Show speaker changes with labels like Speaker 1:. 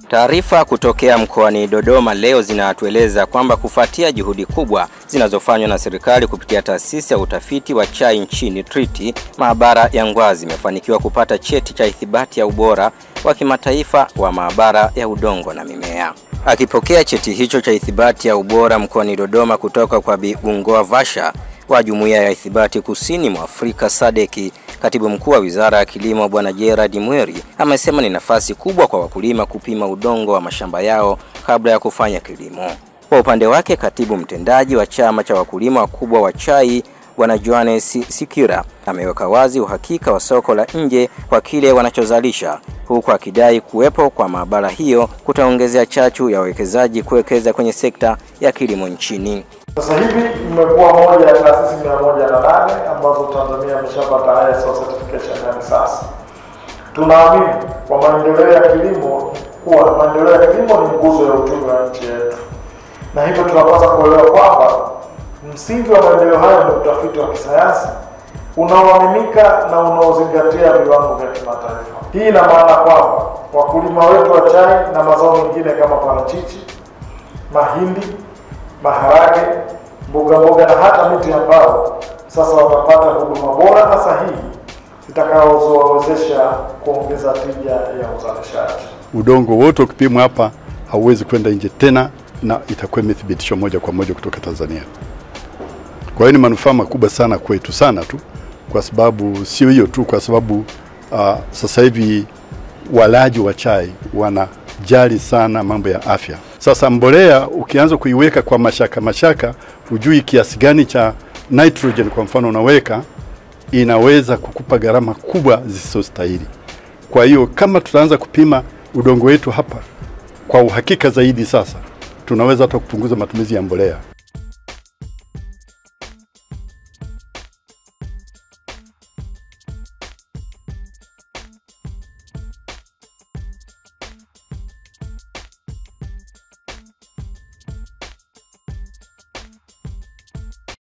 Speaker 1: Taarifa kutokea mkoani Dodoma leo zinatueleza kwamba kufuatia juhudi kubwa zinazofanywa na serikali kupitia taasisi ya utafiti wa chai nchini TRITI, maabara ya Ngwazi imefanikiwa kupata cheti cha ithibati ya ubora wa kimataifa wa maabara ya udongo na mimea. Akipokea cheti hicho cha ithibati ya ubora mkoani Dodoma kutoka kwa Bi Bungoa Vasha wa Jumuiya ya Ithibati Kusini mwa Afrika SADC, Katibu Mkuu wa Wizara ya Kilimo Bwana Gerard Mweri amesema ni nafasi kubwa kwa wakulima kupima udongo wa mashamba yao kabla ya kufanya kilimo. Kwa upande wake, Katibu Mtendaji wa Chama cha Wakulima Wakubwa wa Chai Bwana Johannes Sikira ameweka wazi uhakika wa soko la nje kwa kile wanachozalisha, huku akidai kuwepo kwa maabara hiyo kutaongezea chachu ya wawekezaji kuwekeza kwenye sekta ya kilimo nchini.
Speaker 2: Sasa hivi imekuwa moja ya taasisi 108 ambazo Tanzania imeshapata ISO certification yani sasa. Tunaamini kwa maendeleo ya kilimo kuwa maendeleo ya kilimo ni nguzo ya uchumi wa nchi yetu. Na hivyo tunapaswa kuelewa kwamba msingi wa maendeleo hayo ni utafiti wa kisayansi unaoaminika na unaozingatia viwango vya kimataifa. Hii ina maana kwamba wakulima wetu wa chai na mazao mengine kama parachichi, mahindi, maharage, mboga na hata miti ya mbao sasa watapata huduma bora na sahihi zitakazowawezesha kuongeza tija ya uzalishaji.
Speaker 3: Udongo wote ukipimwa hapa hauwezi kwenda nje tena na itakuwa imethibitishwa moja kwa moja kutoka Tanzania. Kwa hiyo ni manufaa makubwa sana kwetu sana tu, kwa sababu sio hiyo tu, kwa sababu sasa hivi walaji wa chai wanajali sana mambo ya afya. Sasa mbolea ukianza kuiweka kwa mashaka hujui kiasi gani cha nitrogen kwa mfano unaweka, inaweza kukupa gharama kubwa zisizostahili. Kwa hiyo kama tutaanza kupima udongo wetu hapa kwa uhakika zaidi, sasa tunaweza hata kupunguza matumizi ya mbolea.